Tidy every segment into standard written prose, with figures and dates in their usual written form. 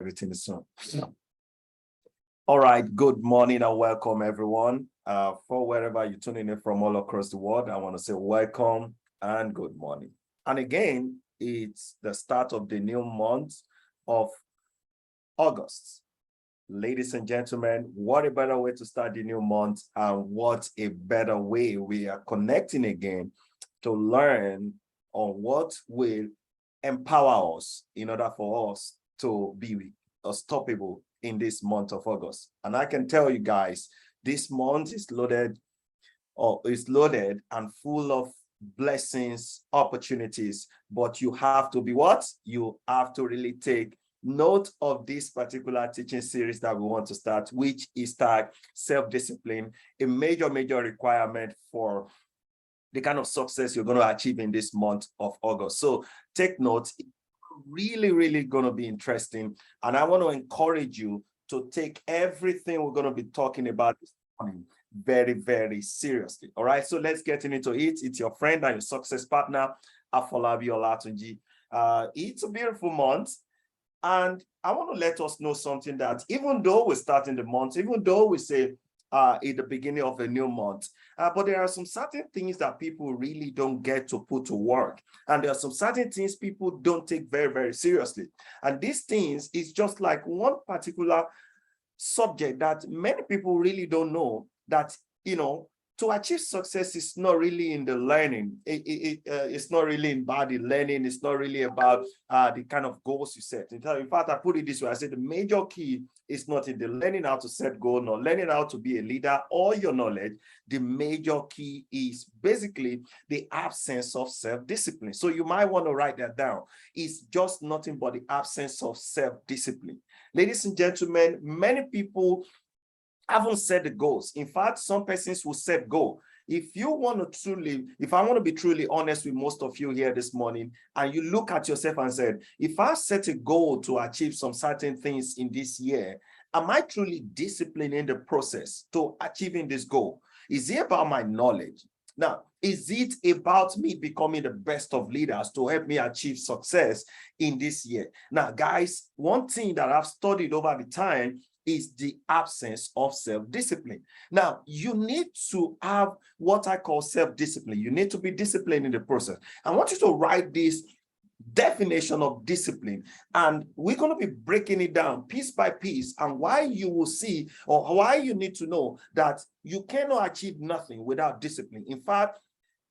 Everything is on. All right, good morning and welcome everyone. For wherever you're tuning in from all across the world, I want to say welcome and good morning. And again, it's the start of the new month of August. Ladies and gentlemen, what a better way to start the new month, and what a better way we are connecting again to learn on what will empower us in order for us to be unstoppable in this month of August. And I can tell you guys, this month is loaded and full of blessings, opportunities, but you have to be what? You have to really take note of this particular teaching series that we want to start, which is tagged self-discipline, a major requirement for the kind of success you're going to achieve in this month of August. So take note, it's really going to be interesting. And I want to encourage you to take everything we're going to be talking about this morning very seriously. All right, so let's get into it. It's your friend and your success partner, Afolabi Olatunji. It's a beautiful month. And I want to let us know something, that even though we're starting the month, even though we say in the beginning of a new month, but there are some certain things that people really don't get to put to work. And there are some certain things people don't take very seriously. And these things is just like one particular subject that many people really don't know, that, you know, to achieve success is not really in the learning. It's not really in body learning. It's not really about the kind of goals you set. In fact, I put it this way. I said the major key is not in the learning how to set goals, nor learning how to be a leader or your knowledge. The major key is basically the absence of self-discipline. So you might want to write that down. It's just nothing but the absence of self-discipline. Ladies and gentlemen, many people haven't set the goals. In fact, some persons will set goal. If I want to be truly honest with most of you here this morning, and you look at yourself and said, if I set a goal to achieve some certain things in this year, am I truly disciplined in the process to achieving this goal? Is it about my knowledge? Now, is it about me becoming the best of leaders to help me achieve success in this year? Now, guys, one thing that I've studied over the time is the absence of self-discipline. Now, you need to have what I call self-discipline. You need to be disciplined in the process. I want you to write this definition of discipline, and we're going to be breaking it down piece by piece, and why you will see, or why you need to know that you cannot achieve nothing without discipline. In fact,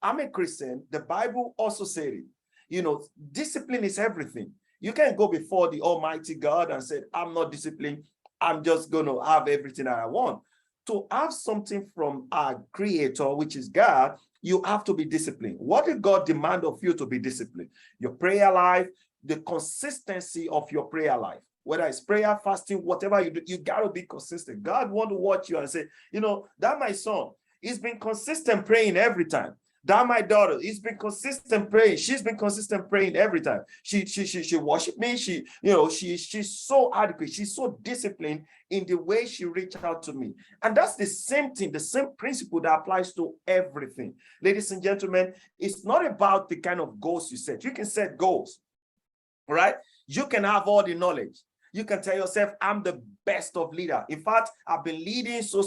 I'm a Christian. The Bible also said it. You know, discipline is everything. You can't go before the Almighty God and say, I'm not disciplined, I'm just going to have everything that I want. To have something from our Creator, which is God, you have to be disciplined. What did God demand of you to be disciplined? Your prayer life, the consistency of your prayer life. Whether it's prayer, fasting, whatever you do, you got to be consistent. God want to watch you and say, you know, that my son, he's been consistent praying every time. That my daughter, he's been consistent praying. She's been consistent praying every time. She worship me. She's so adequate. She's so disciplined in the way she reached out to me. And that's the same thing, the same principle that applies to everything. Ladies and gentlemen, it's not about the kind of goals you set. You can set goals, right? You can have all the knowledge. You can tell yourself, I'm the best of leader. In fact, I've been leading so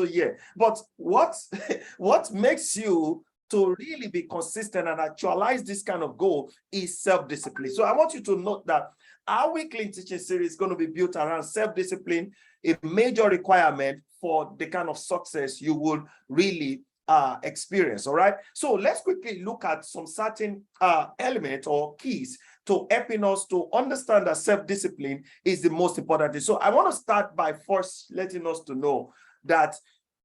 yeah. But what makes you to really be consistent and actualize this kind of goal is self-discipline. So I want you to note that our weekly teaching series is going to be built around self-discipline, a major requirement for the kind of success you will really experience. All right. So let's quickly look at some certain elements or keys to helping us to understand that self-discipline is the most important thing. So I want to start by first letting us to know that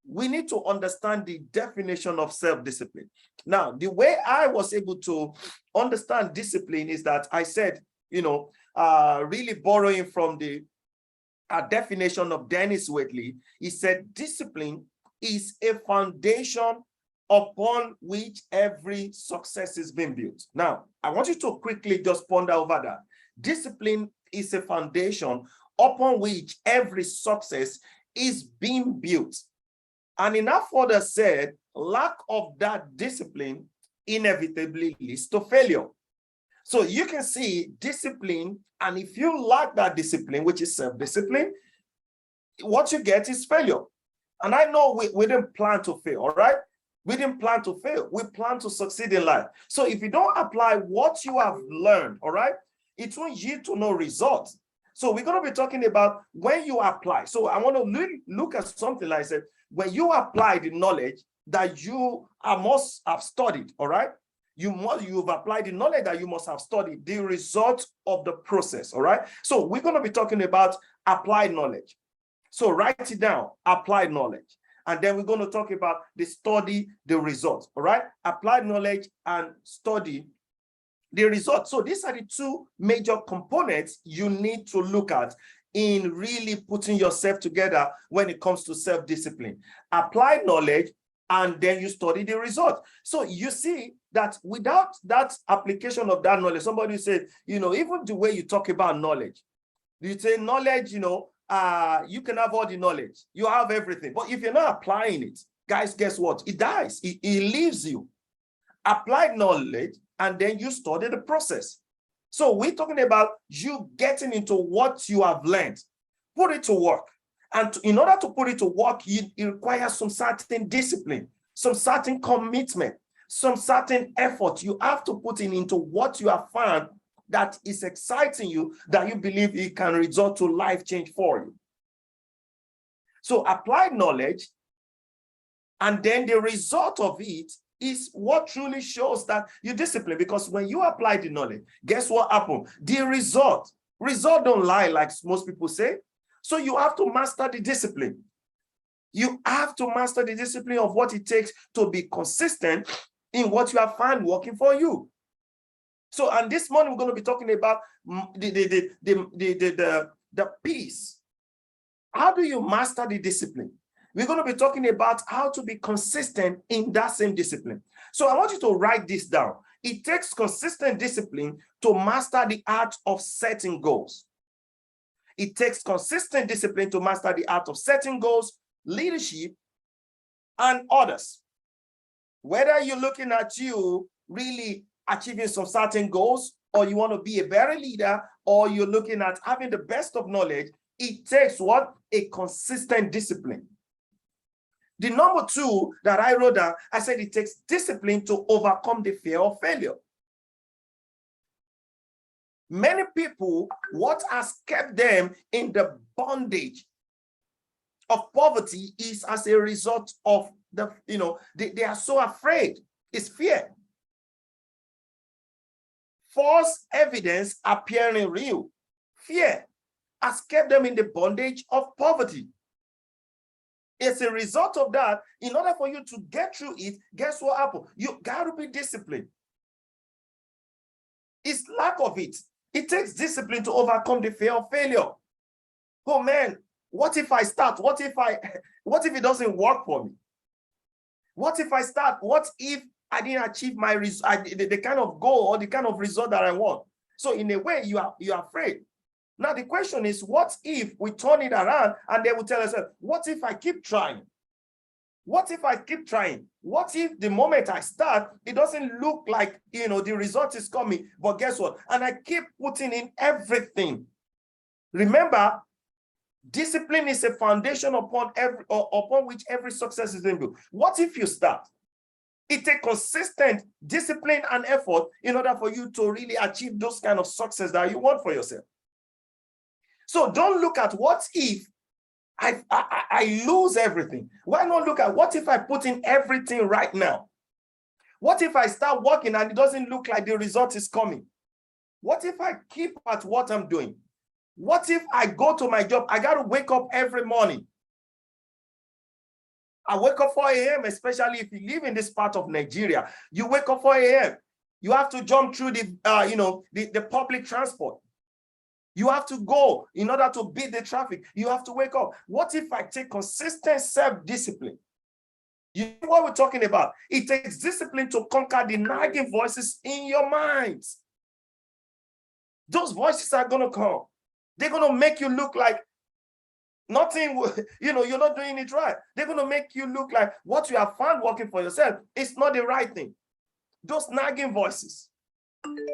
we need to understand the definition of self-discipline. Now, the way I was able to understand discipline is that I said, you know, really borrowing from the definition of Dennis Waitley, he said, discipline is a foundation upon which every success is being built. Now, I want you to quickly just ponder over that. Discipline is a foundation upon which every success is being built. And enough further said, lack of that discipline inevitably leads to failure. So you can see discipline, and if you lack that discipline, which is self-discipline, what you get is failure. And I know we didn't plan to fail, all right? We didn't plan to fail. We plan to succeed in life. So if you don't apply what you have learned, all right, it won't yield to no results. So we're going to be talking about when you apply. So I want to look at something like I said, when you apply the knowledge that you must have studied, all right? You've applied the knowledge that you must have studied, the result of the process, all right? So we're going to be talking about applied knowledge. So write it down, applied knowledge. And then we're going to talk about the study, the results, all right? Applied knowledge and study the results. So these are the two major components you need to look at in really putting yourself together when it comes to self-discipline. Applied knowledge, and then you study the result. So you see that without that application of that knowledge, somebody said, even the way you talk about knowledge, you say knowledge, you can have all the knowledge, you have everything, but if you're not applying it, guys, guess what? It dies. It leaves you. Applied knowledge, and then you study the process. So we're talking about you getting into what you have learned, put it to work. And in order to put it to work, it requires some certain discipline, some certain commitment, some certain effort you have to put into what you have found that is exciting you, that you believe it can result to life change for you. So applied knowledge, and then the result of it is what truly shows that you're disciplined. Because when you apply the knowledge, guess what happened? The result don't lie, like most people say. So you have to master the discipline. You have to master the discipline of what it takes to be consistent in what you have found working for you. So, and this morning we're going to be talking about the piece. How do you master the discipline? We're going to be talking about how to be consistent in that same discipline. So I want you to write this down. It takes consistent discipline to master the art of setting goals. It takes consistent discipline to master the art of setting goals, leadership, and others. Whether you're looking at you really achieving some certain goals, or you want to be a better leader, or you're looking at having the best of knowledge, it takes what? A consistent discipline. The number two that I wrote down, I said it takes discipline to overcome the fear of failure. Many people, what has kept them in the bondage of poverty is as a result of they are so afraid. It's fear. False evidence appearing real. Fear has kept them in the bondage of poverty. It's a result of that. In order for you to get through it, guess what happened? You got to be disciplined. It's lack of it. It takes discipline to overcome the fear of failure. Oh man, what if I start? What if it doesn't work for me? What if I start? What if I didn't achieve my the kind of goal or the kind of result that I want? So in a way, you are afraid. Now the question is, what if we turn it around and they will tell us, what if I keep trying? What if I keep trying? What if the moment I start, it doesn't look like, the result is coming, but guess what? And I keep putting in everything. Remember, discipline is a foundation upon which every success is being built. What if you start? It takes consistent discipline and effort in order for you to really achieve those kind of success that you want for yourself. So don't look at what if I lose everything. Why not look at what if I put in everything right now? What if I start working and it doesn't look like the result is coming? What if I keep at what I'm doing? What if I go to my job? I got to wake up every morning. I wake up 4 a.m., especially if you live in this part of Nigeria. You wake up 4 a.m. You have to jump through the public transport. You have to go in order to beat the traffic. You have to wake up. What if I take consistent self-discipline? You know what we're talking about? It takes discipline to conquer the nagging voices in your minds. Those voices are going to come. They're going to make you look like nothing, you're not doing it right. They're going to make you look like what you have found working for yourself is not the right thing. Those nagging voices.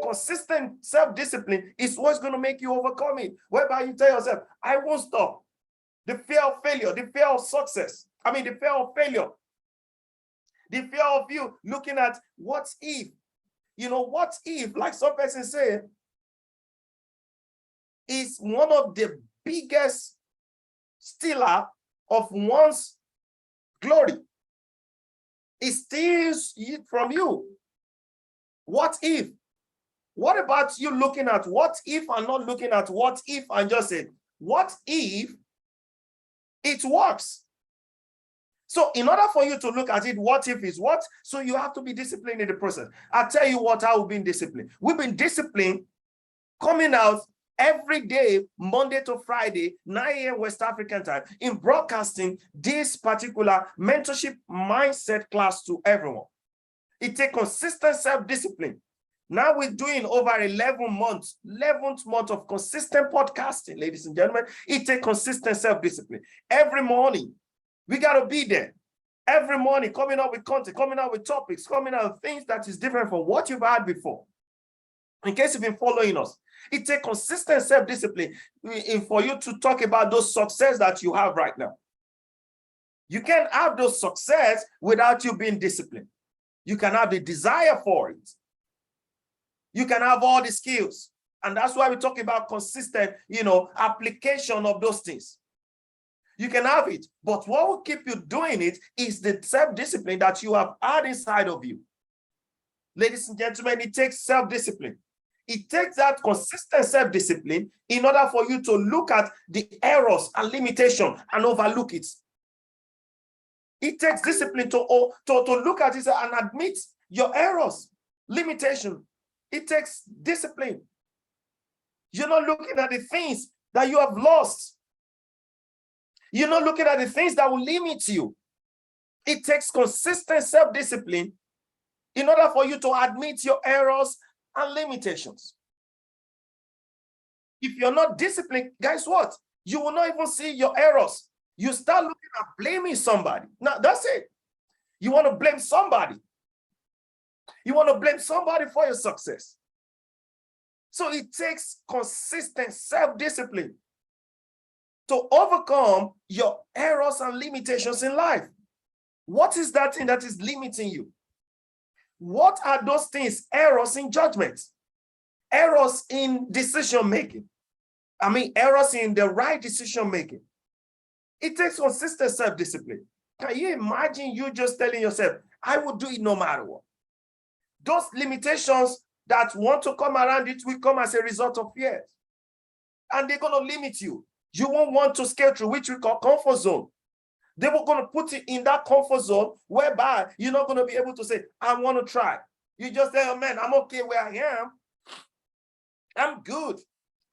Consistent self-discipline is what's going to make you overcome it, whereby you tell yourself, I won't stop. The fear of failure, the fear of success, the fear of failure, the fear of you looking at what if, what if, like some person say, is one of the biggest stealer of one's glory. It steals it from you. What if? What about you looking at what if and not looking at what if and just say, what if it works? So in order for you to look at it, what if is what? So you have to be disciplined in the process. I'll tell you what, how we've been disciplined. We've been disciplined coming out every day, Monday to Friday, 9 a.m. West African time, in broadcasting this particular mentorship mindset class to everyone. It takes consistent self-discipline. Now we're doing over 11 months, 11th month of consistent podcasting, ladies and gentlemen. It takes consistent self-discipline. Every morning, we got to be there. Every morning, coming up with content, coming out with topics, coming out with things that is different from what you've had before. In case you've been following us, it takes consistent self-discipline for you to talk about those success that you have right now. You can't have those success without you being disciplined. You can have the desire for it. You can have all the skills. And that's why we talk about consistent, application of those things. You can have it, but what will keep you doing it is the self-discipline that you have had inside of you. Ladies and gentlemen, it takes self-discipline. It takes that consistent self-discipline in order for you to look at the errors and limitations and overlook it. It takes discipline to look at it and admit your errors, limitation. It takes discipline. You're not looking at the things that you have lost. You're not looking at the things that will limit you. It takes consistent self-discipline in order for you to admit your errors and limitations. If you're not disciplined, guess what? You will not even see your errors. You start looking at blaming somebody. Now, that's it. You want to blame somebody. You want to blame somebody for your success. So it takes consistent self-discipline to overcome your errors and limitations in life. What is that thing that is limiting you? What are those things? Errors in judgment, errors in decision making. Errors in the right decision making. It takes consistent self-discipline. Can you imagine you just telling yourself, I will do it no matter what? Those limitations that want to come around it will come as a result of fears. And they're going to limit you. You won't want to scale through, which we call comfort zone. They were going to put you in that comfort zone whereby you're not going to be able to say, I want to try. You just say, oh man, I'm okay where I am. I'm good.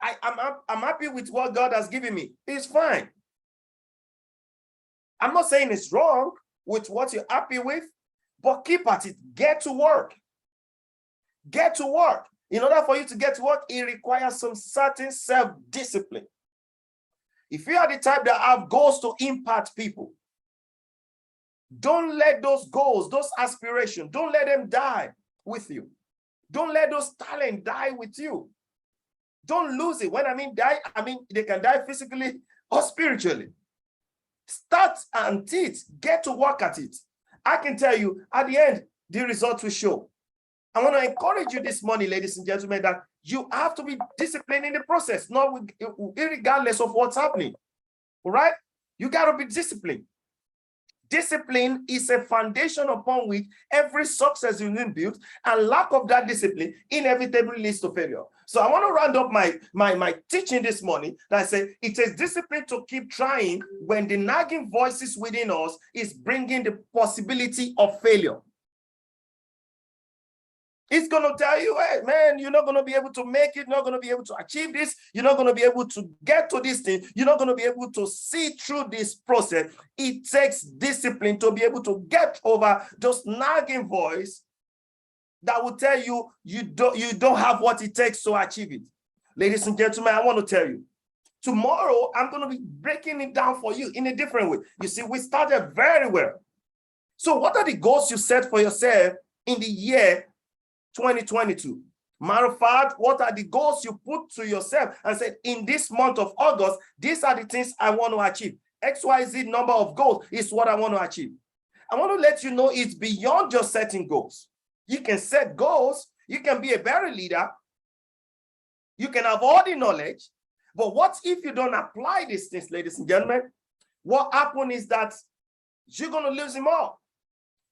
I'm happy with what God has given me. It's fine. I'm not saying it's wrong with what you're happy with, but keep at it. Get to work. Get to work. In order for you to get to work, it requires some certain self-discipline. If you are the type that have goals to impact people, don't let those goals, those aspirations, don't let them die with you. Don't let those talents die with you. Don't lose it. When I mean die, they can die physically or spiritually. Start at it. Get to work at it. I can tell you, at the end, the results will show. I want to encourage you this morning, ladies and gentlemen, that you have to be disciplined in the process, not regardless of what's happening. All right? You got to be disciplined. Discipline is a foundation upon which every success is being built, and lack of that discipline inevitably leads to failure. So I want to round up my teaching this morning that I say it takes discipline to keep trying when the nagging voices within us is bringing the possibility of failure. It's going to tell you, hey, man, you're not going to be able to make it. You're not going to be able to achieve this. You're not going to be able to get to this thing. You're not going to be able to see through this process. It takes discipline to be able to get over those nagging voice that will tell you you don't have what it takes to achieve it. Ladies and gentlemen, I want to tell you, tomorrow I'm going to be breaking it down for you in a different way. You see, we started very well. So what are the goals you set for yourself in the year 2022? Matter of fact, what are the goals you put to yourself and said, in this month of August, these are the things I want to achieve. XYZ number of goals is what I want to achieve. I want to let you know it's beyond just setting goals. You can set goals. You can be a better leader. You can have all the knowledge. But what if you don't apply these things, ladies and gentlemen? What happens is that you're going to lose them all.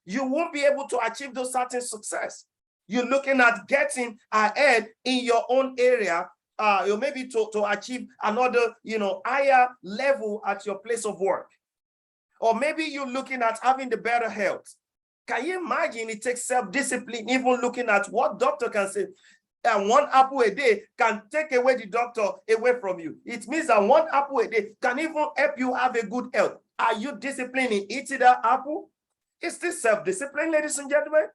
You won't be able to achieve those certain success. You're looking at getting ahead in your own area, maybe to achieve another, higher level at your place of work. Or maybe you're looking at having the better health. Can you imagine it takes self-discipline, even looking at what doctor can say? And 1 apple a day can take away the doctor away from you. It means that 1 apple a day can even help you have a good health. Are you disciplined in eating that apple? It's this self-discipline, ladies and gentlemen.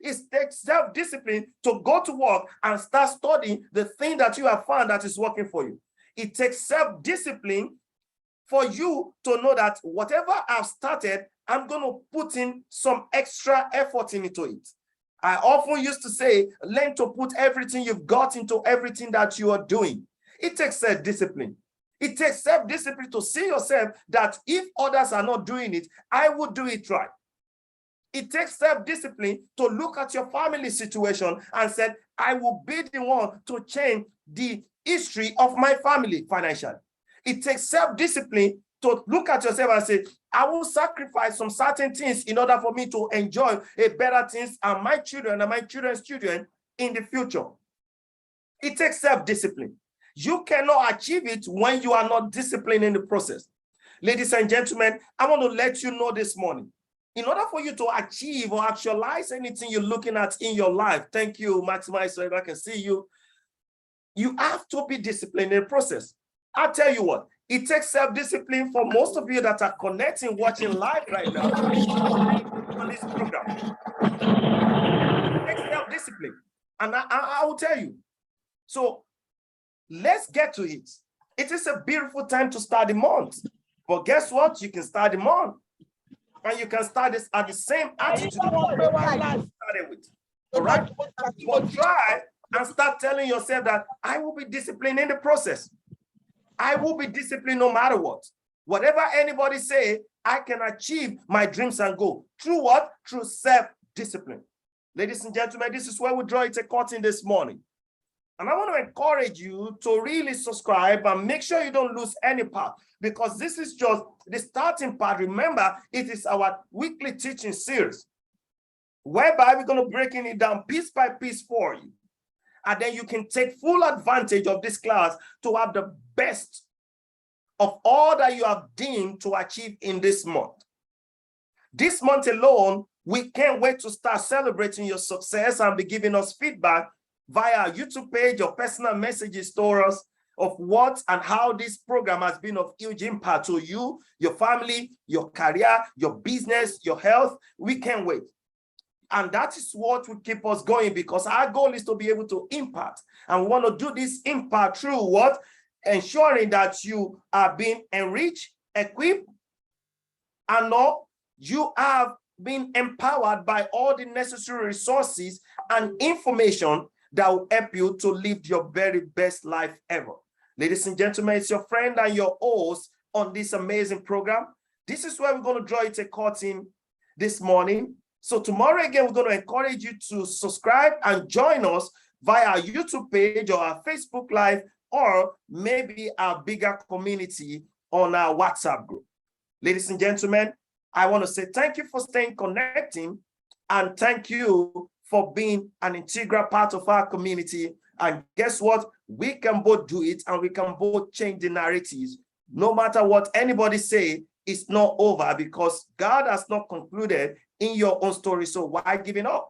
It takes self-discipline to go to work and start studying the thing that you have found that is working for you. It takes self-discipline for you to know that whatever I've started, I'm going to put in some extra effort into it. I often used to say, learn to put everything you've got into everything that you are doing. It takes self-discipline. It takes self-discipline to see yourself that if others are not doing it, I will do it right. It takes self-discipline to look at your family situation and say, I will be the one to change the history of my family financially. It takes self-discipline to look at yourself and say, I will sacrifice some certain things in order for me to enjoy a better things and my children and my children's children in the future. It takes self-discipline. You cannot achieve it when you are not disciplined in the process. Ladies and gentlemen, I want to let you know this morning, in order for you to achieve or actualize anything you're looking at in your life, thank you, Maximize, so I can see you, you have to be disciplined in the process. I'll tell you what, it takes self-discipline for most of you that are connecting, watching live right now on this program. It takes self-discipline. And I will tell you. So let's get to it. It is a beautiful time to start the month. But guess what? You can start the month. And you can start this at the same attitude you started with. All right? But try and start telling yourself that I will be disciplined in the process. I will be disciplined no matter what. Whatever anybody say, I can achieve my dreams and goals. Through what? Through self-discipline. Ladies and gentlemen, this is where we draw it a curtain this morning. And I want to encourage you to really subscribe and make sure you don't lose any part, because this is just the starting part. Remember, it is our weekly teaching series, whereby we're going to breaking it down piece by piece for you. And then you can take full advantage of this class to have the best of all that you have deemed to achieve in this month. This month alone, we can't wait to start celebrating your success and be giving us feedback via our YouTube page or personal messages to us of what and how this program has been of huge impact to you, your family, your career, your business, your health. We can't wait. And that is what will keep us going, because our goal is to be able to impact. And we want to do this impact through what? Ensuring that you are being enriched, equipped, and all you have been empowered by all the necessary resources and information that will help you to live your very best life ever. Ladies and gentlemen, it's your friend and your host on this amazing program. This is where we're going to draw it a curtain this morning. So tomorrow again, we're going to encourage you to subscribe and join us via our YouTube page or our Facebook Live, or maybe our bigger community on our WhatsApp group. Ladies and gentlemen, I want to say thank you for staying connecting, and thank you for being an integral part of our community. And guess what? We can both do it, and we can both change the narratives. No matter what anybody say, it's not over, because God has not concluded in your own story. So why giving up?